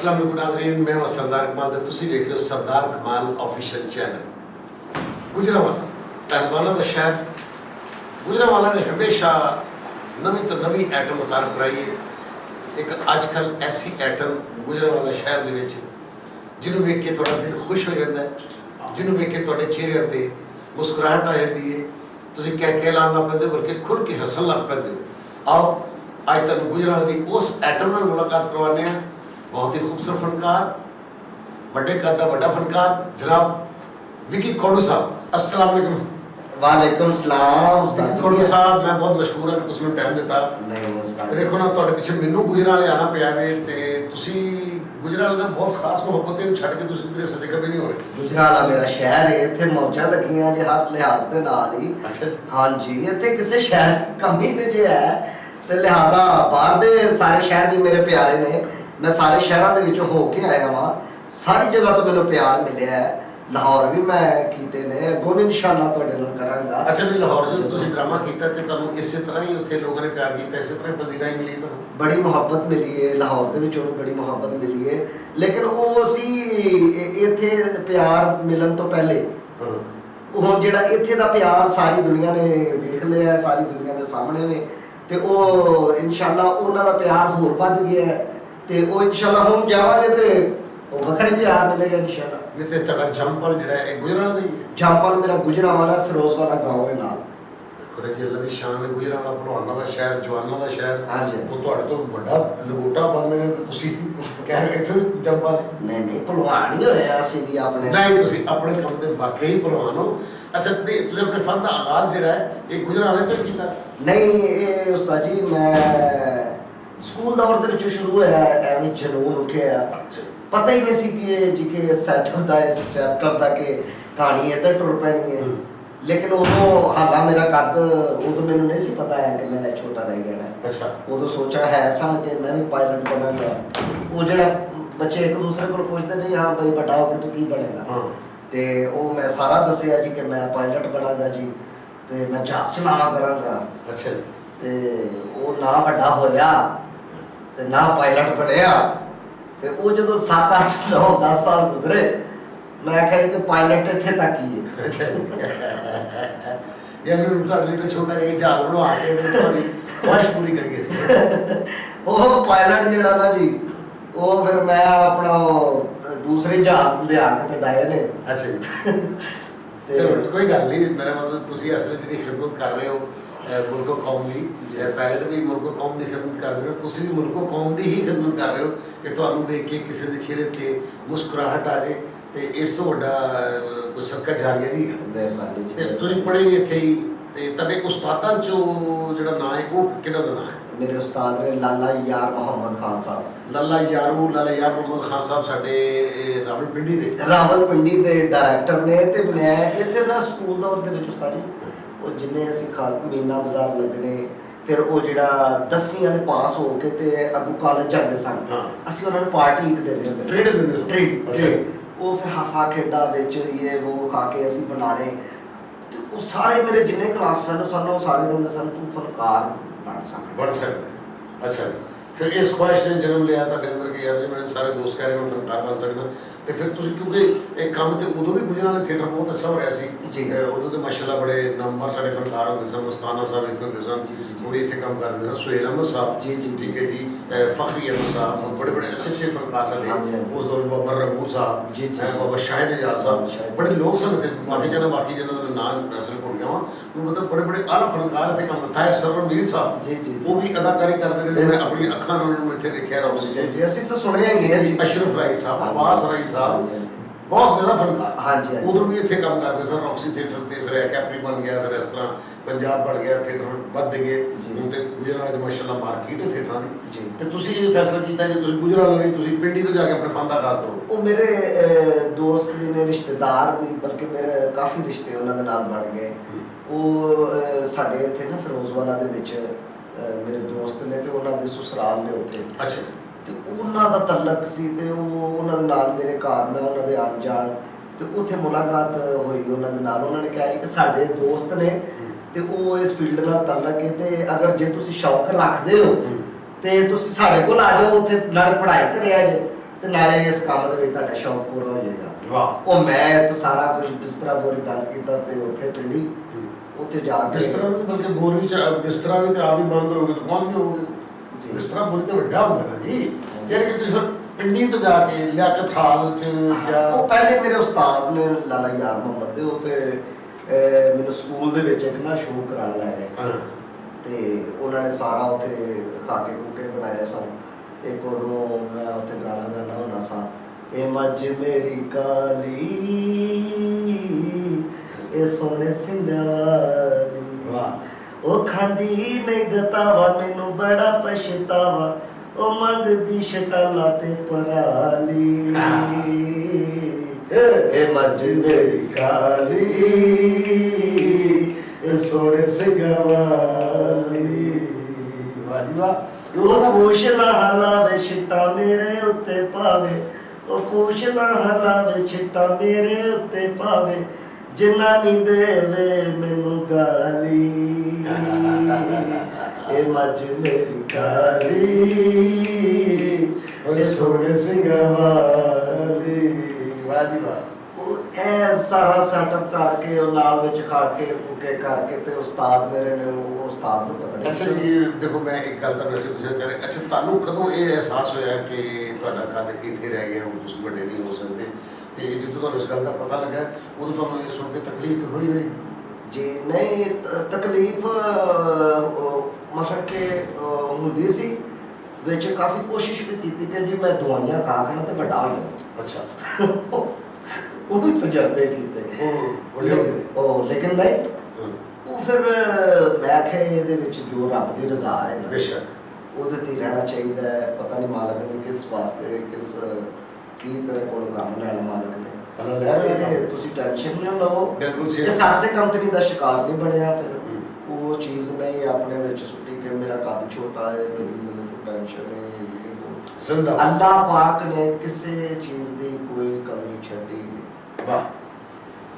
अस्सलाम वालेकुम नाज़रीन, मैं हूं सरदार कमाल ते तुसीं देख रहे हो सरदार कमाल ऑफिशियल चैनल। गुजरांवाला पहलवानों का शहर गुजरांवाला ने हमेशा नवीं तो नवीं आइटम उतार कराई है। एक अजकल ऐसी आइटम गुजरांवाला शहर दे विच जिन्होंने वेख के थोड़ा दिल खुश हो जाता है, जिन्होंने वेख के थोड़े चेहरे ते मुस्कुराहट आ जाती है, तुसीं कह लान लग पैंदे हो बल्कि खुल के हसन लग पैंदे हो। आओ अज तुहानूं गुजरांवाला दी उस आइटम नाल मुलाकात करवाने हैं। बहुत ही खूबसूरत फनकार, बड़े कद का बड़ा फनकार जनाब विकी कोडू साहब। अस्सलाम वालेकुम। वालेकुम सलाम विकी कोडू साहब, मैं बहुत मशहूर हाँ कि तुसीं मैनूं टाइम दिता। नहीं उस्ताद देखो ना तुहाडे पिछे मैनूं गुजरांवाले आना पिया वे ते तुसीं गुजरांवाले नाल बहुत खास मुहब्बत है, छड्ड के तुसीं किधरे सदे कभी नहीं हो रहे। गुजरांवाला मेरा शहर है, इत्थे मौजां लगियां जे हर लिहाज दे नाल ही। अच्छा हाँ जी, इत्थे किसी शहर दी कमी नहीं जो है ते लिहाजा बाहर दे सारे शहर भी मेरे प्यारे ने। मैं सारे शहरों के विचों हो के आया वहाँ, सारी जगह तो मैंने प्यार मिले है। लाहौर भी मैं कीते ने, अगों भी इंशाअल्लाह तुहाडे नाल करांगा। अच्छा नहीं, लाहौर जो तुसीं ड्रामा कीता ते तुहानूं इस तरह ही उत्थे लोगों ने प्यार कीता, इस तरह पजीराई मिली तुहानूं? बड़ी मुहब्बत मिली है लाहौर दे विचों, बड़ी मुहब्बत मिली है। लेकिन वो सी इत्थे प्यार मिलन तो पहले वो जिहड़ा इत्थे दा प्यार सारी दुनिया ने देख लिया, सारी दुनिया के सामने में, ते वो इंशाअल्लाह उन्हां दा प्यार होर वध गया है। ते वो इंशाअल्लाह हम जावांगे ते वो वखरे प्यार मिलेगा इंशाअल्लाह। जिथे तुहाडा जंपल जिहड़ा है गुजरांवाला दा ही है? जंपल मेरा गुजरांवाला फिरोजवाला गाँव है नाल। देखो जी, अल्लाह दी शान है। गुजरांवाला भलवानां दा शहर, जवानां दा शहर। हाँ जी। वो तुहाडे तो वड्डा लंगोटा बंदे ने ते तुसीं कह रहे हो इत्थे जंपल? नहीं भलवान ही होया असीं भी अपने। नहीं, तुसीं अपने काम दे वाकई भलवान हो। अच्छा ते तुसीं अपने फन दा आगाज़ जिहड़ा है ये गुजरांवाले तो ही कीता? नहीं ये उस्ताद जी मैं स्कूल दौर दे विचों शुरू होया, एवें जनून उठिया। अच्छा पता ही नहीं सी कि ये जी के सेटअप दा इस चैप्टर दा के कहानी इधर टुर पैनी है। लेकिन उदों हालां मेरा कद उदों मैनूं नहीं सी पता है कि मैं छोटा रह गया है। अच्छा उदों सोचा है सन कि मैं भी पायलट बनांगा। वो जिहड़ा बच्चे एक दूसरे को पूछते नहीं, हाँ भाई बड़ा हो के तू की बनेगा? हाँ ते वो मैं सारा दसिया जी कि मैं पायलट बनांगा जी, ते मैं जहाज चलावा करांगा। अच्छा ते वो ना बड़ा होया ते ना पायलट बनया। ते वो जो 7 8 9 10 साल गुजरे, मैं आख्या कि पायलट इत्थे तक ही है। यानी हुण तुहाडे लिए छोटा जिहा जहाज बनवा के ते तुहाडी ख्वाहिश पूरी करिए। वो पायलट जिहड़ा ना जी, वो फिर मैं अपना दूसरे जहाज लिया के ते डाये ने। अच्छा जी। चलो कोई गल नहीं, मेरा मतलब तुसीं इस वेले जिहड़ी खिदमत कर रहे हो मुल्को कौम की, पैरट भी मुल्को कौम की खिदमत कर रहे हो, तुसीं भी मुल्को कौम की ही खिदमत कर रहे हो कि तुहानूं वेख के किसी के चेहरे ते मुस्कुराहट आ जाए, तो इस तो वड्डा कोई सदका जारिया नहीं है। मेहरबानी ते जी। तुसीं पढ़े भी इत्थे ही, ते तुहाडे उस्तादां चों जिहड़ा नाम है वो किहदा दा नाम है? मेरे उस्ताद ने लाला यार मोहम्मद खान साहब। लाला यार मोहम्मद खान साहब साडे रावलपिंडी दे रावलपिंडी दे डायरैक्टर ने। ते मैं इत्थे ना स्कूल दौर दे विच उस्ताद जी वो जिन्ने असीं मीना बाजार लगने, फिर वो जिहड़ा 10वीं वाले पास हो के ते अगू कॉलेज जांदे सन, हाँ असीं उन्हां नूं पार्टी एक दिंदे हुंदे ट्रेड दिंदे सन। ट्रेड अच्छा। वो फिर हासा खेडा विच ये वो खा के असीं बनाने। ते वो सारे मेरे जिन्ने क्लास फैलो सन वो सारे कहंदे सन तू फनकार बन सकदा। बन सकदा। अच्छा फिर इस ख्वाहिश ने जन्म लिया तुहाडे अंदर कि यार जी मेरे सारे दोस्त कह रहे मैं फनकार बन सकदा, तो फिर तुसीं क्योंकि एक काम तो उदों भी गुजरांवाले थिएटर बहुत अच्छा हो रहा सी जी। उदों तो माशाअल्लाह बड़े नामवर साडे फनकार होंदे सन। मस्ताना साहब इत्थे होंदे सन, वो भी इत्थे काम करदे सन। सुहेल अहमद साहब जी जी ठीक है जी, फखरी अहमद साहब, बड़े बड़े अच्छे फनकार साडे उस दौर बाबा रंगूर साहब जी जी बाबा शाहिद एजाज साहब, बड़े लोग सन इत्थे। माफी चाहना बाकी जिन्हां दा नाम असल भुल गया वां, मतलब बड़े बड़े आला फनकार इत्थे काम। ताहिर सरवर मीर साहब जी जी वो भी अदाकारी करते रहे, मैं अपनी अखां नाल उन्हां नूं इत्थे देखिया रौसी च। असीं तो सुनिया ही है जी। अशरफ राई साहब, अब्बास राई साहब, बहुत ज़्यादा फनकार। हाँ जी, हाँ जी। उदों भी इत्थे काम करते सन रॉक्सी थिएटर ते, फिर कैपरी बन गया, फिर इस तरह पंजाब बन गया, थिएटर बधदे गए। हुण ते गुजरांवाले च माशाअल्लाह मार्केट है थिएटरां दी। जी। ते तुसीं ये फैसला कीता कि तुसीं गुजरांवाले नहीं, तुसीं पिंडी तो जाके अपने फन दा आगाज़ करो। वो मेरे दोस्त भी ने, रिश्तेदार भी, बल्कि मेरे काफ़ी रिश्ते उन्हां दे नाल बन गए। वो साडे इत्थे ना फिरोजवाला दे विच मेरे दोस्त ने ते उन्हां दे ससुराल ने उत्थे। अच्छा ते उन्हां दा तलक सी ते उन्हां दे नाल मेरे घर में उन्हां दे आन जान ते उत्थे मुलाकात होई उन्हां दे नाल। उन्हां ने कहा कि साडे दोस्त ने ते वो इस फील्ड नाल तलक है, ते अगर जे तुसीं शौक रखदे हो ते तुसीं साडे कोल आ जाओ, उत्थे नाल पढ़ाई करिया जे ਤੇ ਨਾਲੇ ਇਸ ਕੰਮ ਦੇ ਵਿੱਚ ਤੁਹਾਡਾ ਸ਼ੌਕ ਪੂਰਾ ਹੋ ਜਾਏਗਾ। ਵਾਹ। ਉਹ ਮੈਂ ਤਾਂ ਸਾਰਾ ਕੁਝ ਬਿਸਤਰਾ ਬੋਰੀ ਬੰਦ ਕੀਤਾ ਤੇ ਉੱਥੇ ਪਿੰਡੀ ਉੱਥੇ ਜਾ ਕੇ ਬਿਸਤਰਾ ਵੀ ਬਲਕਿ ਬੋਰੀ ਚ ਬਿਸਤਰਾ ਵੀ ਤੇ ਆ ਵੀ ਬੰਦ ਹੋ ਗਏ ਤਾਂ ਪਹੁੰਚ ਗਏ ਹੋਗੇ ਜੀ। ਬਿਸਤਰਾ ਬੋਰੀ ਤੇ ਵੱਡਾ ਹੁੰਦਾ ਨਾ ਜੀ, ਯਾਨੀ ਕਿ ਤੁਸੀਂ ਫਿਰ ਪਿੰਡੀ ਤੋਂ ਜਾ ਕੇ ਲਿਆ ਕੇ ਥਾਲ ਚ ਜਾਂ ਉਹ ਪਹਿਲੇ ਮੇਰੇ ਉਸਤਾਦ ਨੇ ਲਾਲਾ ਯਾਰ ਮੁਹੰਮਦ ਦੇ, ਉਹ ਤੇ ਮੈਨੂੰ ਸਕੂਲ ਦੇ ਵਿੱਚ ਇੱਕ ਨਾ ਸ਼ੋਅ ਕਰਾਉਣ ਲੈ ਗਏ ਹਾਂ ਤੇ ਉਹਨਾਂ ਨੇ ਸਾਰਾ ਉੱਥੇ ਖਾਕੇ ਖੂਕੇ ਬਣਾਏ ਸਨ। ਇੱਕ ਉਦੋਂ ਮੈਂ ਉੱਥੇ ਗਾਣਾ ਗਾਉਂਦਾ ਹੁੰਦਾ ਸਾਂ, ਇਹ ਮੱਝ ਮੇਰੀ ਕਾਲੀ ਇਹ ਸੋਹਣੇ ਸਿੰਘਾਂ ਵਾਲੀ, ਵਾਹ। ਉਹ ਖਾਂਦੀ ਨਹੀਂ ਗਤਾਵਾ ਮੈਨੂੰ ਬੜਾ ਪਛਤਾਵਾ, ਉਹ ਮੰਗਦੀ ਸ਼ਟਾਲਾ ਤੇ ਪਰਾਲੀ, ਇਹ ਮੱਝ ਮੇਰੀ ਕਾਲੀ ਇਹ ਸੋਹਣੇ ਸਿੰਘਾਂ ਵਾਲੀ। ਵਾਹ ਜੀ ਵਾਹ। ਉਹ ਪੂਛ ਨਾ ਹਲਾਵੇ ਛਿੱਟਾ ਮੇਰੇ ਉੱਤੇ ਪਾਵੇ, ਉਹ ਪੂਛ ਨਾ ਹਲਾਵੇ ਛਿੱਟਾ ਮੇਰੇ ਉੱਤੇ ਪਾਵੇ, ਜਿੰਨਾ ਨੀ ਦੇਵੇ ਮੈਨੂੰ ਗਾਲੀ, ਇਹ ਮੱਝ ਮੇਰੀ ਕਾਲੀ ਇਹ ਸੋਹਣੇ ਸਿੰਘਾਂ ਵਾਲੀ। ਵਾਹ ਜੀ ਵਾਹ। ਉਹ ਇਹ ਸਾਰਾ ਸੈਟਅਪ ਕਰਕੇ ਉਹ ਨਾਲ ਵਿੱਚ ਖਾ ਕੇ ਫੂਕੇ ਕਰਕੇ ਤੇ ਉਸਤਾਦ ਮੇਰੇ ਨੇ, ਉਹ ਉਸਤਾਦ ਨੂੰ ਪਤਾ ਨਹੀਂ। ਅੱਛਾ ਜੀ, ਦੇਖੋ ਮੈਂ ਇੱਕ ਗੱਲ ਤਾਂ ਵੈਸੇ ਪੁੱਛਣਾ ਚਾਹ ਰਿਹਾ, ਅੱਛਾ ਤੁਹਾਨੂੰ ਕਦੋਂ ਇਹ ਅਹਿਸਾਸ ਹੋਇਆ ਕਿ ਤੁਹਾਡਾ ਕੱਦ ਇੱਥੇ ਰਹਿ ਗਿਆ, ਹੁਣ ਤੁਸੀਂ ਵੱਡੇ ਨਹੀਂ ਹੋ ਸਕਦੇ, ਤੇ ਜਦੋਂ ਤੁਹਾਨੂੰ ਇਸ ਗੱਲ ਦਾ ਪਤਾ ਲੱਗਾ ਉਦੋਂ ਤੁਹਾਨੂੰ ਇਹ ਸੁਣ ਕੇ ਤਕਲੀਫ ਤਾਂ ਹੋਈ ਹੋਏਗੀ? ਜੀ ਨਹੀਂ, ਤਕਲੀਫ ਮਸਲ ਕੇ ਹੁੰਦੀ ਸੀ ਵਿੱਚ, ਕਾਫੀ ਕੋਸ਼ਿਸ਼ ਵੀ ਕੀਤੀ ਕਿ ਜੀ ਮੈਂ ਦਵਾਈਆਂ ਖਾ ਕੇ ਨਾ ਤੇ ਵੱਡਾ ਹੋ ਜਾਵਾਂ। ਅੱਛਾ। ਉਹ ਵੀ ਤਜਰਬੇ ਕੀਤੇ ਉਹ ਵੱਡੇ ਹੋ ਗਏ? ਉਹ ਲੇਕਿਨ ਨਹੀਂ, ਉਹ ਫਿਰ ਮੈਂ ਆਖਿਆ ਇਹਦੇ ਵਿੱਚ ਜੋ ਰੱਬ ਦੀ ਰਜ਼ਾ ਹੈ ਨਾ, ਬੇਸ਼ੱਕ ਉਹਦੇ ਤੇ ਹੀ ਰਹਿਣਾ ਚਾਹੀਦਾ ਹੈ। ਪਤਾ ਨਹੀਂ ਮਾਲਕ ਨੇ ਕਿਸ ਵਾਸਤੇ ਕੀ ਤੇਰੇ ਕੋਲੋਂ ਕੰਮ ਲੈਣਾ ਮਾਲਕ ਨੇ। ਅੱਲਾ ਲੈ ਰਿਹਾ ਹੈ। ਤੁਸੀਂ ਟੈਨਸ਼ਨ ਨਾ ਲਓ, ਬਿਲਕੁਲ ਸਹੀ। ਇਸ ਹਾਸੇ ਕੰਪਨੀ ਦਾ ਸ਼ਿਕਾਰ ਨਹੀਂ ਬਣਿਆ ਫਿਰ ਉਹ ਚੀਜ਼ ਨਹੀਂ ਆਪਣੇ ਵਿੱਚ ਸੁੱਟੀ ਕਿ ਮੇਰਾ ਕੱਦ ਛੋਟਾ ਹੈ, ਮੈਨੂੰ ਟੈਨਸ਼ਨ ਨਹੀਂ। ਜ਼ਿੰਦਾ ਅੱਲਾਹ ਪਾਕ ਨੇ ਕਿਸੇ ਚੀਜ਼ ਦੀ ਕੋਈ ਕਮੀ ਛੱਡੀ ਨਹੀਂ। ਵਾਹ।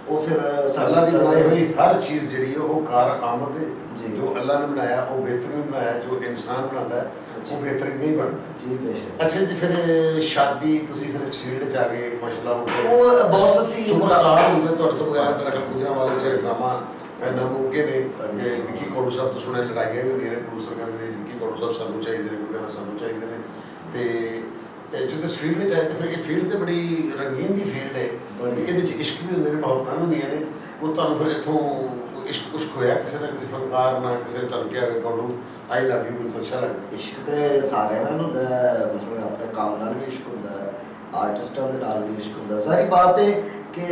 ਉਹ ਫਿਰ ਅੱਲਾ ਦੀ ਬਣਾਈ ਹੋਈ ਹਰ ਚੀਜ਼ ਜਿਹੜੀ ਉਹ ਕਾਰ ਆਮਦ ਹੈ। ਜੀ। ਜੋ ਅੱਲਾ ਨੇ ਬਣਾਇਆ ਉਹ ਬਿਹਤਰੀਨ ਬਣਾਇਆ, ਜੋ ਇਨਸਾਨ ਬਣਾਉਂਦਾ ਹੈ ਉਹ ਬਿਹਤਰੀਨ ਨਹੀਂ ਬਣਦਾ। ਜੀ ਬੇਸ਼ੱਕ। ਅੱਛਾ ਜੀ, ਫਿਰ ਸ਼ਾਦੀ ਤੁਸੀਂ ਫਿਰ ਇਸ ਫੀਲਡ 'ਚ ਆ ਗਏ ਮਾਸ਼ਾਅੱਲਾ। ਉਹ ਬਹੁਤ ਅਸੀਂ ਸੁਪਰਸਟਾਰ ਹੁੰਦੇ ਤੁਹਾਡੇ ਤੋਂ ਬਗੈਰ ਮੇਰਾ ਖਿਆਲ ਗੁਜਰਾਂਵਾਲੇ 'ਚ ਡਰਾਮਾ ਨਾਮੁਮਕਿਨ ਨੇ ਕਿ ਵਿੱਕੀ ਕੌੜੂ ਸਾਹਿਬ ਤੋਂ ਸੁਣਿਆ ਲੜਾਈਆਂ ਵੀ ਹੁੰਦੀਆਂ ਨੇ, ਪ੍ਰੋਡਿਊਸਰ ਕਹਿੰਦੇ ਨੇ ਵਿੱਕੀ ਕੌੜੂ ਸਾਹਿਬ ਸਾਨੂੰ ਚਾਹੀਦੇ ਨੇ, ਕੋਈ ਕਹਿੰਦਾ ਸਾਨੂੰ ਚਾਹੀਦੇ ਨੇ, ਤੇ ਜਦੋਂ ਇਸ ਫੀਲਡ 'ਚ ਆਏ ਤਾਂ ਫਿਰ ਇਹ ਫੀਲਡ ਤੇ ਬੜੀ ਰੰਗੀਨ ਜੀ ਫੀਲਡ ਹੈ, ਇਹਦੇ 'ਚ ਇਸ਼ਕ ਵੀ ਹੁੰਦੇ ਨੇ, ਮੁਹੱਬਤਾਂ ਵੀ ਹੁੰਦੀਆਂ ਨੇ। ਉਹ ਤੁਹਾਨੂੰ ਫਿਰ ਇੱਥੋਂ ਇਸ਼ਕ ਉਸ਼ਕ ਹੋਇਆ ਕਿਸੇ ਨਾ ਕਿਸੇ ਫਨਕਾਰ ਨਾਲ, ਕਿਸੇ ਨੇ ਤੁਹਾਨੂੰ ਕਿਹਾ ਕਿ ਕੌੜੂ ਆਈ ਲਵ ਯੂ, ਮੈਨੂੰ ਤਾਂ ਅੱਛਾ ਲੱਗਦਾ? ਇਸ਼ਕ ਤੇ ਸਾਰਿਆਂ ਨਾਲ ਹੁੰਦਾ ਹੈ, ਮਤਲਬ ਆਪਣੇ ਕੰਮ ਨਾਲ ਵੀ ਇਸ਼ਕ ਹੁੰਦਾ ਹੈ, ਆਰਟਿਸਟਾਂ ਦੇ ਨਾਲ ਵੀ ਇਸ਼ਕ ਹੁੰਦਾ। ਸਾਰੀ ਬਾਤ ਹੈ ਕਿ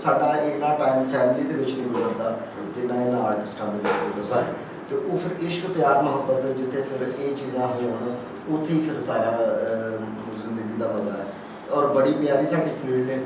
ਸਾਡਾ ਇੰਨਾ ਟਾਈਮ ਫੈਮਿਲੀ ਦੇ ਵਿੱਚ ਨਹੀਂ ਗੁਜ਼ਰਦਾ ਜਿੰਨਾ ਇਹਨਾਂ ਆਰਟਿਸਟਾਂ ਦੇ ਵਿੱਚ ਗੁਜ਼ਰਦਾ ਹੈ, ਤੇ ਉਹ ਫਿਰ ਇਸ਼ਕ ਪਿਆਰ ਮੁਹੱਬਤ ਜਿੱਥੇ ਫਿਰ ਇਹ ਚੀਜ਼ਾਂ ਹੋਣ ਉੱਥੇ ਹੀ ਫਿਰ ਸਾਰਾ ਜ਼ਿੰਦਗੀ ਦਾ ਮਜ਼ਾ ਹੈ। ਔਰ ਬੜੀ ਪਿਆਰੀ ਸਾਡੀ ਫੀਲਡ ਹੈ,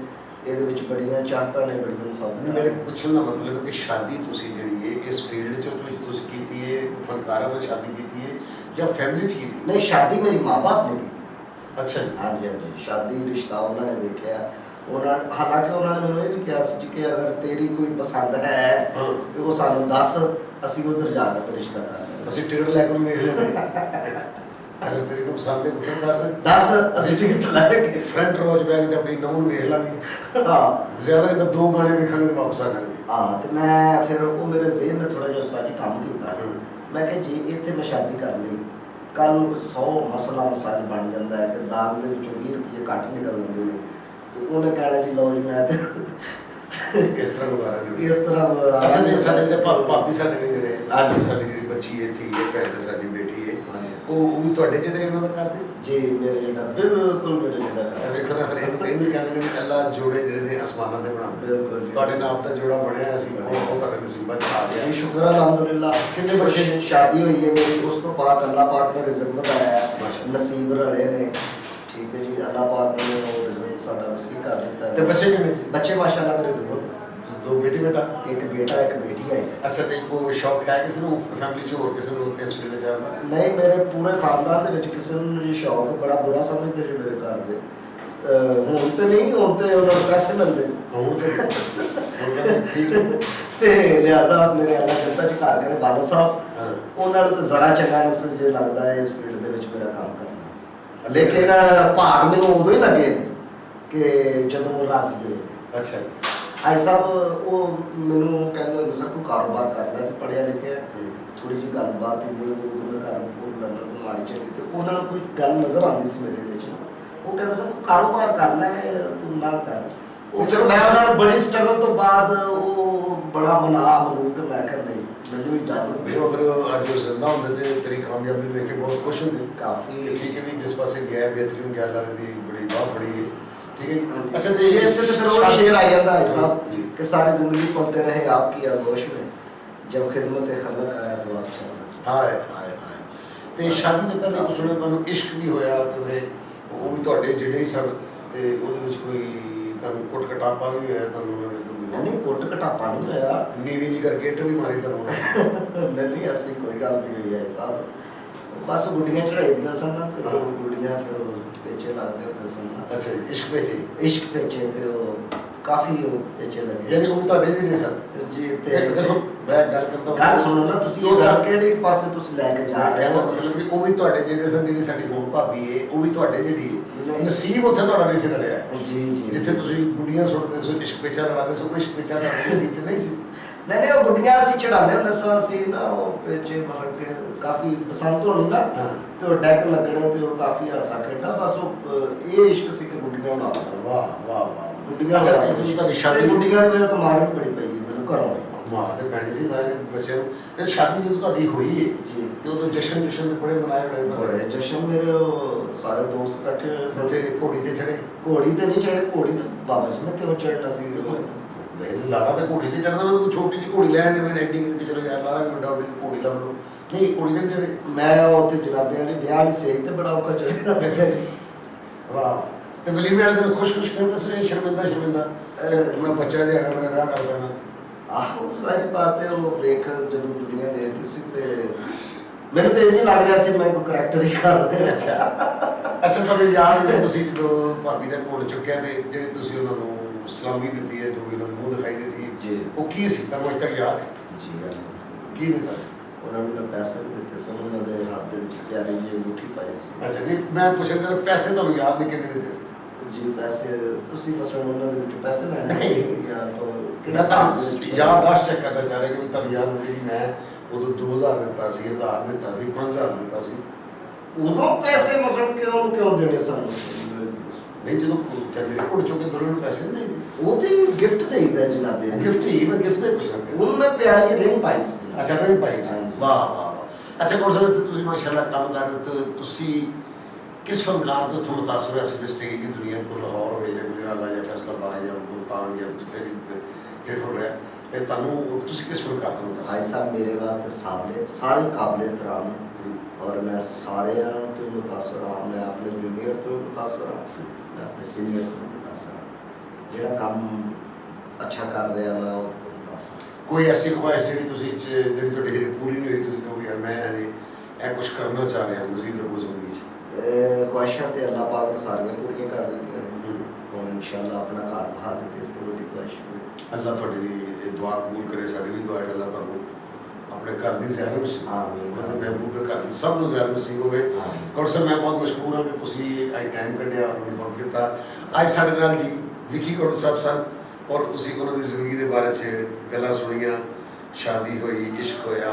ਇਹਦੇ ਵਿੱਚ ਬੜੀਆਂ ਚਾਹਤਾਂ ਨੇ, ਬੜੀਆਂ ਮੁਹੱਬਤਾਂ। ਮੇਰੇ ਪੁੱਛਣ ਦਾ ਮਤਲਬ ਹੈ ਕਿ ਸ਼ਾਦੀ ਤੁਸੀਂ ਜਿਹੜੀ ਹੈ ਇਸ ਫੀਲਡ 'ਚ ਤੁਸੀਂ ਕੀਤੀ ਹੈ, ਫਨਕਾਰਾਂ ਨਾਲ ਸ਼ਾਦੀ ਕੀਤੀ ਹੈ ਜਾਂ ਫੈਮਿਲੀ 'ਚ ਕੀਤੀ? ਨਹੀਂ, ਸ਼ਾਦੀ ਮੇਰੀ ਮਾਂ ਬਾਪ ਨੇ ਕੀਤੀ। ਅੱਛਾ ਜੀ। ਹਾਂਜੀ ਹਾਂਜੀ, ਸ਼ਾਦੀ ਰਿਸ਼ਤਾ ਉਹਨਾਂ ਨੇ ਵੇਖਿਆ। ਹਾਲਾਂਕਿ ਉਹਨਾਂ ਨੇ ਮੈਨੂੰ ਇਹ ਵੀ ਕਿਹਾ ਸੀ ਕਿ ਅਗਰ ਤੇਰੀ ਕੋਈ ਪਸੰਦ ਹੈ ਤੇ ਉਹ ਸਾਨੂੰ ਦੱਸ, ਅਸੀਂ ਉੱਧਰ ਜਾ ਕੇ ਰਿਸ਼ਤਾ ਕਰ ਲਾਂਗੇ। ਅਸੀਂ ਟਿਕਟ ਲੈ ਕੇ ਵੇਖ ਲੈਂਦੇ ਅਗਰ ਤੇਰੀ ਕੋਈ ਪਸੰਦ ਹੈ ਉੱਥੇ ਦੱਸ ਅਸੀਂ ਟਿਕਟ ਲੈ ਕੇ ਫਰੰਟ ਰੋਜ ਬੈਗ ਤੇ ਆਪਣੀ ਨੌਂ ਨੂੰ ਵੇਖ ਲਾਂਗੇ। ਹਾਂ, ਜ਼ਿਆਦਾ ਨਹੀਂ, 2 ਗਾਣੇ ਵੇਖਾਂਗੇ ਤੇ ਵਾਪਸ ਆ ਜਾਵਾਂਗੇ। ਹਾਂ, ਤੇ ਮੈਂ ਫਿਰ ਉਹ ਮੇਰੇ ਜ਼ਿਹਨ ਨੇ ਥੋੜਾ ਜਿਹਾ ਉਸ ਤਰ੍ਹਾਂ ਕੰਮ ਕੀਤਾ। ਮੈਂ ਕਿਹਾ ਜੀ ਇੱਥੇ ਮੈਂ ਸ਼ਾਦੀ ਕਰ ਲਈ, ਕੱਲ ਨੂੰ 100 ਮਸਲਾ ਮਸਾਇਲ ਬਣ ਜਾਂਦਾ ਹੈ ਕਿ ਦਾਲ ਦੇ ਵਿੱਚੋਂ 20 ਰੁਪਏ ਘੱਟ ਨਿਕਲ ਜਾਂਦੇ ਨੇ, ਤੇ ਉਹਨੇ ਕਹਿਣਾ ਜੀ ਲਓ ਜੀ ਮੈਂ ਤੇ ਇਸ ਤਰ੍ਹਾਂ ਗੁਜ਼ਾਰਾ ਨਹੀਂ। ਇਸ ਤਰ੍ਹਾਂ ਅੱਛਾ ਜੀ, ਸਾਡੇ ਜਿਹੜੇ ਭਾਬੀ ਸਾਡੇ ਨੇ ਜਿਹੜੇ ਅੱਜ ਸਾਡੀ ਜਿਹੜੀ ਬੱਚੀ ਹੈ, ਧੀ ਹੈ, ਭੈਣ ਸਾਡੀ ਬੇਟੀ ਹੈ, ਉਹ ਵੀ ਤੁਹਾਡੇ ਜਿਹੜੇ ਇਹਨਾਂ ਦਾ ਕਰਦੇ ਜੀ, ਮੇਰੇ ਜਿਹੜਾ ਬਿਲਕੁਲ ਮੇਰੇ ਜਿਹੜਾ ਵੇਖੋ ਨਾ, ਫਿਰ ਇਹਨੂੰ ਕਹਿੰਦੇ ਨੇ ਵੀ ਅੱਲਾ ਜੋੜੇ ਜਿਹੜੇ ਨੇ ਅਸਮਾਨਾਂ ਤੇ ਬਣਾਉਂਦੇ। ਬਿਲਕੁਲ ਤੁਹਾਡੇ ਨਾਮ ਦਾ ਜੋੜਾ ਬਣਿਆ ਸੀ, ਉਹ ਸਾਡੇ ਨਸੀਬਾਂ 'ਚ ਆ ਗਿਆ ਜੀ। ਸ਼ੁਕਰ ਅਲਹਮਦੁਲਿਲਾ। ਕਿੰਨੇ ਬੱਚੇ ਨੇ? ਸ਼ਾਦੀ ਹੋਈ ਹੈ ਮੇਰੀ, ਉਸ ਤੋਂ ਬਾਅਦ ਅੱਲਾਹ ਪਾਕ ਨੇ ਰਿਜ਼ਕ ਬਤਾਇਆ, ਮਾਸ਼ਾਅੱਲਾ। ਨਸੀਬ ਰਲੇ ਨੇ। ਠੀਕ ਹੈ ਜੀ, ਅੱਲਾਹ ਪਾਕ ਨੇ ਉਹ ਰਿਜ਼ਕ ਸਾਡਾ ਵਸੀਅ ਕਰ ਦਿੱਤਾ। ਤੇ ਬੱਚੇ ਕਿੰਨੇ? ਬੱਚੇ ਮਾਸ਼ਾਅੱਲਾ ਮੇਰੇ ਦੋ ਬੇਟੀ ਬੇਟਾ? ਇੱਕ ਬੇਟਾ ਇੱਕ ਬੇਟੀ ਹੈ। ਅੱਛਾ, ਤੇ ਕੋਈ ਸ਼ੌਕ ਹੈ ਕਿਸੇ ਨੂੰ ਫੈਮਿਲੀ 'ਚ, ਹੋਰ ਕਿਸੇ ਨੂੰ ਇਸ ਫੀਲਡ 'ਚ ਆਉਣ ਦਾ? ਨਹੀਂ, ਮੇਰੇ ਪੂਰੇ ਖਾਨਦਾਨ ਦੇ ਵਿੱਚ ਕਿਸੇ ਨੂੰ ਜੀ ਸ਼ੌਕ ਬੜਾ ਬੁਰਾ ਸਮਝਦੇ ਨੇ ਮੇਰੇ ਘਰ ਦੇ। ਹੁਣ ਤੇ ਨਹੀਂ, ਹੁਣ ਤੇ ਉਹਨਾਂ ਨੂੰ ਪੈਸੇ ਮਿਲਦੇ ਹੁਣ ਤੇ ਠੀਕ ਹੈ। ਤੇ ਲਿਹਾਜ਼ਾ ਮੇਰੇ ਅੱਲਾਹ ਜੰਨਤਾਂ 'ਚ ਘਰ ਕਰੇ ਵਾਲਦ ਸਾਹਿਬ, ਉਹਨਾਂ ਨੂੰ ਤਾਂ ਜ਼ਰਾ ਚੰਗਾ ਨਹੀਂ ਜੇ ਲੱਗਦਾ ਹੈ ਇਸ ਫੀਲਡ ਦੇ ਵਿੱਚ ਮੇਰਾ ਕੰਮ ਕਰਨਾ। ਲੇਕਿਨ ਭਾਗ ਮੈਨੂੰ ਉਦੋਂ ਹੀ ਲੱਗੇ ਨੇ ਕਿ ਜਦੋਂ ਰਾਜ਼ੀ ਹੋਏ। ਅੱਛਾ ਜੀ। ਭਾਈ ਸਾਹਿਬ ਉਹ ਮੈਨੂੰ ਕਹਿੰਦੇ ਹੁੰਦੇ ਸਰ ਕੋਈ ਕਾਰੋਬਾਰ ਕਰ ਲੈ, ਪੜ੍ਹਿਆ ਲਿਖਿਆ, ਥੋੜੀ ਜਿਹੀ ਗੱਲਬਾਤ ਹੀ ਉਹ ਘਰ ਉਹ ਮਾੜੀ ਚੰਗੀ ਤੇ ਉਹਨਾਂ ਨੂੰ ਕੋਈ ਗੱਲ ਨਜ਼ਰ ਆਉਂਦੀ ਸੀ ਮੇਰੇ ਵਿੱਚ। ਉਹ ਕਹਿੰਦਾ ਸਰ ਕਾਰੋਬਾਰ ਕਰ ਲੈ, ਤੂੰ ਨਾ ਕਰ। ਉਹ ਫਿਰ ਮੈਂ ਉਹਨਾਂ ਨੂੰ ਬੜੀ ਸਟਰਗਲ ਤੋਂ ਬਾਅਦ ਉਹ ਬੜਾ ਮਨੂੰ ਕਿ ਮੈਂ ਕਰ ਨਹੀਂ ਮੈਨੂੰ ਇਜਾਜ਼ਤ ਦਿਓ। ਫਿਰ ਅੱਜ ਉਹ ਜ਼ਿੰਦਾ ਹੁੰਦੇ ਤੇ ਤੇਰੀ ਕਾਮਯਾਬੀ ਵੇਖ ਕੇ ਬਹੁਤ ਖੁਸ਼ ਹੁੰਦੇ ਕਾਫੀ। ਠੀਕ ਹੈ ਵੀ ਜਿਸ ਪਾਸੇ ਗਿਆ ਬਿਹਤਰੀਨ ਗੱਲ ਆ ਦੀ ਬੜੀ ਬਾਹ ਬੜੀ ਹੈ। ठीक है। अच्छा तो ये तो फिर वो शेर आ जाता है साहब जी कि सारी जिंदगी पलते रहे आपकी आगोश में, जब खिदमत खलक आया तो आप चल हाय हाय हाय। ਤੇ ਸ਼ਾਦੀ ਤੋਂ ਪਹਿਲਾਂ ਸੁਣਿਆ ਤੁਹਾਨੂੰ ਇਸ਼ਕ ਵੀ ਹੋਇਆ ਤੇ ਉਹ ਵੀ ਤੁਹਾਡੇ ਜਿਹੜੇ ਹੀ ਸਨ ਤੇ ਉਹਦੇ ਵਿੱਚ ਕੋਈ ਤੁਹਾਨੂੰ ਕੁੱਟ ਕਟਾਪਾ ਵੀ ਹੋਇਆ ਤੁਹਾਨੂੰ? नहीं कोट कटापा नहीं होया, ਨੀਵੀਂ ਜੀ ਕਰਕੇ ਇੱਟ ਵੀ ਮਾਰੀ ਤੁਹਾਨੂੰ? नहीं ऐसी कोई गल नहीं हुई है साहब। बस गुड्डियां चढ़ाई दियां सन ना ते हाँ। गुड्डियां फिर पेचे लगदे होंदे सन ना। ਅੱਛਾ ਜੀ। ਇਸ਼ਕ ਵਿੱਚ ਹੀ इश्क पेचे ते काफी पेचे लगे ਯਾਨੀ ਉਹ ਤੁਹਾਡੇ ਜਿਹੜੇ ਸਨ? जी ते ਦੇਖੋ ਮੈਂ ਗੱਲ ਕਰਦਾ गल सुनो ना तुसी ये गल केड़े पासे तुसी लेके जा रहे ਇਹਦਾ हो? ਮਤਲਬ ਕਿ ਉਹ ਵੀ ਤੁਹਾਡੇ ਜਿਹੜੇ ਸਨ, ਜਿਹੜੀ ਸਾਡੀ ਹੋਮ ਭਾਬੀ ਹੈ ਉਹ ਵੀ ਤੁਹਾਡੇ ਜਿਹੜੀ ਨਸੀਬ ਉੱਥੇ ਤੁਹਾਡਾ ਨਹੀਂ ਸੀ ਰਲਿਆ। जी जी ਜਿੱਥੇ ਤੁਸੀਂ ਗੁੱਡੀਆਂ ਸੁੱਟਦੇ ਸੋ ਇਸ਼ਕ ਪੇਚਾ ਲੜਾਦੇ ਸੋ ਕੋਈ ਇਸ਼ਕ ਪੇਚਾ ਦਾ ਨਸੀਬ ਤੇ ਨਹੀਂ ਸੀ। नहीं नहीं वो गुड्डियां ਅਸੀਂ ਚੜਾਣੇ ਹੁੰਦੇ ਸਾਂ ਅਸੀਂ ਨਾ ਉਹ ਪੇਚੇ ਮਤਲਬ ਕਿ ਕਾਫੀ ਪਸੰਦ ਹੋਣੀ ਨਾ ਹਾਂ। ਤੇ ਉਹ ਡੈਕ ਲੱਗਣੇ ਤੇ ਉਹ ਕਾਫੀ ਹਾਸਾ ਖੇਡਦਾ ਬਸ ਉਹ ਇਹ ਇਸ਼ਕ ਸੀ ਕਿ ਗੁੱਡੀਆਂ ਬਣਾ ਵਾਹ ਵਾਹ ਵਾਹ। ਗੁੱਡੀਆਂ ਅੱਛਾ ਤੇ ਤੁਸੀਂ ਤੁਹਾਡੀ ਸ਼ਾਦੀ ਗੁੱਡੀਆਂ ਦੇ ਮੇਰੇ ਤਾਂ ਮਾਰ ਵੀ ਬੜੀ ਪਈ ਮੈਨੂੰ ਘਰੋਂ। ਮਾਰ ਤੇ ਪੈਣੀ ਸੀ ਸਾਰੇ ਬੱਚਿਆਂ ਨੂੰ। ਇਹ ਸ਼ਾਦੀ ਜਦੋਂ ਤੁਹਾਡੀ ਹੋਈ ਹੈ ਜੀ ਤੇ ਉਦੋਂ ਜਸ਼ਨ ਦੇ ਬੜੇ ਮਨਾਏ ਹੋਣੇ ਬੜੇ ਤੁਹਾਡੇ? ਜਸ਼ਨ ਮੇਰੇ ਉਹ ਸਾਰੇ ਦੋਸਤ ਇਕੱਠੇ ਹੋਏ ਸਨ। ਤੇ ਘੋੜੀ ਤੇ ਚੜੇ? ਘੋੜੀ ਤੇ ਨਹੀਂ ਚੜੇ, ਘੋੜੀ ਤੇ ਬਾਬਾ ਜੀ ਨੇ ਕਿਉਂ ਚੜਨਾ ਸੀ? ਲਾੜਾ ਤੇ ਘੋੜੀ ਤੇ ਚੜਦਾ, ਮੈਂ ਤਾਂ ਕੋਈ ਛੋਟੀ ਜਿਹੀ ਘੋੜੀ ਲੈ ਆਣੇ ਮੈਂ ਐਡਿੰਗ ਕਿ ਚਲੋ ਯਾਰ ਲਾੜਾ ਵੀ ਵੱਡਾ ਉੱਡੀ ਘੋੜੀ ਲੱਭ ਲਓ। ਨਹੀਂ ਘੋੜੀ ਤੇ ਨਹੀਂ ਚੜੇ? ਮੈਂ ਉੱਥੇ ਜਨਾਬੇ ਵਾਲੀ ਵਿਆਹ ਵਾਲੀ ਸੇਜ ਤੇ ਬੜਾ ਔਖਾ ਚੜਿਆ। ਅੱਛਾ ਜੀ। ਵਾਹ। ਤੇ ਵਲੀਮੇ ਵਾਲੇ ਦਿਨ ਖੁਸ਼ ਫਿਰ ਦੱਸੋ ਸ਼ਰਮਿੰਦਾ ਮੈਂ ਬੱਚਾ ਜਿਹਾ ਹੈਗਾ ਮੇਰਾ ਵਿਆਹ ਕਰ ਦੇਣਾ? ਆਹੋ ਸਾਰੀ ਬਾਤ ਹੈ ਉਹ ਵੇਖ ਜਦੋਂ ਦੁਨੀਆ ਦੇਖ ਰਹੀ ਸੀ ਤੇ ਮੈਨੂੰ ਤਾਂ ਇਹ ਨਹੀਂ ਲੱਗ ਰਿਹਾ ਸੀ ਮੈਂ ਕੋਈ ਕਰੈਕਟਰ ਹੀ ਕਰ ਰਿਹਾ। ਅੱਛਾ ਤੁਹਾਨੂੰ ਯਾਦ ਹੈ ਤੁਸੀਂ ਜਦੋਂ ਭਾਬੀ ਦਾ ਕੋਲ ਚੁੱਕਿਆ ਤੇ ਜਿਹੜੀ ਤੁਸੀਂ ਉਹਨਾਂ ਨੂੰ ਸਲਾਮੀ ਦਿੱਤੀ ਹੈ, ਜੋ ਇਹਨਾਂ ਨੂੰ ਮੂੰਹ ਦਿਖਾਈ ਦਿੱਤੀ ਹੈ ਜੀ ਉਹ ਕੀ ਸੀ ਤੁਹਾਨੂੰ ਅੱਜ ਤੱਕ ਯਾਦ ਹੈ? ਜੀ ਹਾਂ। ਕੀ ਦਿੱਤਾ ਸੀ? ਉਹਨਾਂ ਨੂੰ ਮੈਂ ਪੈਸੇ ਵੀ ਦਿੱਤੇ ਸਨ, ਉਹਨਾਂ ਦੇ ਹੱਥ ਦੇ ਵਿੱਚ ਪਿਆਰੀ ਜਿਹੀ ਅੰਗੂਠੀ ਪਾਈ ਸੀ। ਅੱਛਾ ਨਹੀਂ ਮੈਂ ਪੁੱਛ ਰਿਹਾ ਪੈਸੇ ਤੁਹਾਨੂੰ ਯਾਦ ਨਹੀਂ ਕਿੰਨੇ ਦਿੱਤੇ ਸੀ? ਜੀ ਪੈਸੇ ਤੁਸੀਂ ਮਸਲ ਉਹਨਾਂ ਦੇ ਵਿੱਚੋਂ ਪੈਸੇ ਲੈਣੇ ਜਾਂ ਤਾਂ ਮੈਂ ਤੁਹਾਨੂੰ ਯਾਦਾਸ਼ਤ ਚੈੱਕ ਕਰਨਾ ਚਾਹ ਰਿਹਾ ਕਿ ਤੁਹਾਨੂੰ ਯਾਦ ਹੋਵੇ ਕਿ ਮੈਂ ਉਦੋਂ 2000 ਦਿੱਤਾ ਸੀ, 1000 ਦਿੱਤਾ ਸੀ, 5000 ਦਿੱਤਾ ਸੀ। ਉਦੋਂ ਪੈਸੇ ਮਸਲ ਕਿਉਂ ਦੇਣੇ ਸਨ? ਨਹੀਂ ਜਦੋਂ ਕਹਿੰਦੇ ਕੋਲ ਚੁੱਕੇ ਦੋਨੋਂ ਨੂੰ ਪੈਸੇ ਨਹੀਂ ਦੇਈਦੇ? ਉਹ ਤੇ ਗਿਫਟ ਦੇਈਦਾ ਜਨਾਬੇ। ਗਿਫਟ ਹੀ ਮੈਂ ਗਿਫਟ ਦੇ ਪੁੱਛ ਰਿਹਾ। ਉਹ ਮੈਂ ਪਿਆਰੀ ਰਿੰਗ ਪਾਈ ਸੀ ਜਨਾਬ। ਅੱਛਾ ਨਹੀਂ ਪਾਈ ਸੀ। ਵਾਹ ਵਾਹ ਵਾਹ। ਅੱਛਾ ਕੋਲ ਸਾਹਿਬ ਤੁਸੀਂ ਮਾਸ਼ਾਅੱਲਾ ਕੰਮ ਕਰ ਰਹੇ ਹੋ, ਤੁਸੀਂ ਕਿਸ ਫਨਕਾਰ ਤੋਂ ਤੁਹਾਨੂੰ ਮੁਤਾਸਰ ਹੋਇਆ ਸੀ ਸਟੇਜ ਦੀ ਦੁਨੀਆ ਤੋਂ? ਲਾਹੌਰ ਹੋਵੇ ਜਾਂ ਗੁਜਰਾਂਵਾਲਾ ਜਾਂ ਫੈਸਲਾਬਾਦ ਜਾਂ ਮੁਲਤਾਨ ਜਾਂ ਜਿੱਥੇ ਵੀ ਖੇਡ ਹੋ ਰਿਹਾ ਇਹ ਤੁਹਾਨੂੰ ਤੁਸੀਂ ਕਿਸ ਫਨਕਾਰ ਤੋਂ ਮੁਤਾਸਰ? भाई साहब मेरे वास्ते सारे काबिल एहतराम हैं और मैं सारे तो मुतासर हाँ। मैं अपने जूनियर तो मुतासर हाँ, मैं अपने सीनियर तो मुतासर हाँ। ਜਿਹੜਾ ਕੰਮ ਅੱਛਾ ਕਰ ਰਿਹਾ ਮੈਂ ਉਹ ਤੋਂ ਮੁਤਾਸਰ। ਕੋਈ ਐਸੀ ਖੁਆਇਸ਼ ਜਿਹੜੀ ਤੁਹਾਡੀ ਹਜੇ ਪੂਰੀ ਨਹੀਂ ਹੋਈ ਤੁਸੀਂ ਕਹੋ ਯਾਰ ਮੈਂ ਹਜੇ ਇਹ ਕੁਛ ਕਰਨਾ ਚਾਹ ਰਿਹਾ ਮਜ਼ੀਦ ਆਪਣੀ ਜ਼ਿੰਦਗੀ 'ਚ? ਖੁਆਇਸ਼ਾਂ ਤੇ ਅੱਲਾਹ ਪਾਕ ਨੇ ਸਾਰੀਆਂ ਪੂਰੀਆਂ ਕਰ ਦਿੱਤੀਆਂ ਨੇ। ਹੁਣ ਇਨਸ਼ਾਅੱਲਾ ਆਪਣਾ ਘਰ ਬਹਾ ਦਿੱਤੇ, ਇਸ ਤੋਂ ਵੱਡੀ ਖੁਆਇਸ਼ ਕੋਈ। ਅੱਲਾਹ ਤੁਹਾਡੀ ਦੁਆ ਕਬੂਲ ਕਰੇ, ਸਾਡੀ ਵੀ ਦੁਆ ਹੈ ਅੱਲਾਹ ਤੁਹਾਨੂੰ ਆਪਣੇ ਘਰ ਦੀ ਜ਼ਹਿਰ ਨਸੀਬ, ਆਮੀਨ। ਆਪਣੇ ਮਹਿਬੂਬ ਦੇ ਘਰ ਦੀ ਸਭ ਨੂੰ ਜ਼ਹਿਰ ਨਸੀਬ ਹੋਵੇ। ਕੌਰ ਸਾਹਿਬ ਮੈਂ ਬਹੁਤ ਮਸ਼ਕੂਰ ਹਾਂ ਕਿ ਤੁਸੀਂ ਅੱਜ ਟਾਈਮ ਕੱਢਿਆ ਔਰ ਮੈਨੂੰ ਵਕਤ ਦਿੱਤਾ। ਅੱਜ ਸਾਡੇ ਨਾਲ ਜੀ ਵਿੱਕੀ ਕੌਰ ਸਾਹਿਬ ਸਨ ਔਰ ਤੁਸੀਂ ਉਹਨਾਂ ਦੀ ਜ਼ਿੰਦਗੀ ਦੇ ਬਾਰੇ 'ਚ ਗੱਲਾਂ ਸੁਣੀਆਂ। ਸ਼ਾਦੀ ਹੋਈ, ਇਸ਼ਕ ਹੋਇਆ,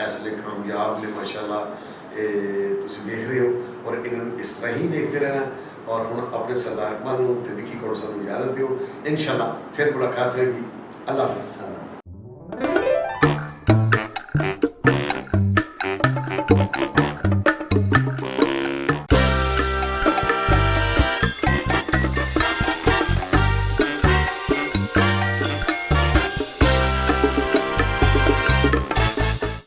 ਇਸ ਵੇਲੇ ਕਾਮਯਾਬ ਨੇ ਮਾਸ਼ਾਅੱਲਾ। ਇਹ ਤੁਸੀਂ ਵੇਖ ਰਹੇ ਹੋ ਔਰ ਇਹਨਾਂ ਨੂੰ ਇਸ ਤਰ੍ਹਾਂ ਹੀ ਵੇਖਦੇ ਰਹਿਣਾ ਔਰ ਹੁਣ ਆਪਣੇ ਸਰਦਾਰ ਇਕਬਾਲ ਨੂੰ ਤੇ ਵਿੱਕੀ ਕੌਰ ਸਾਹਿਬ ਨੂੰ ਇਜਾਜ਼ਤ ਦਿਓ। ਇਨਸ਼ਾਅੱਲਾ ਫਿਰ ਮੁਲਾਕਾਤ ਹੋਏਗੀ। ਅੱਲਾਹ ਹਾਫਿਜ਼।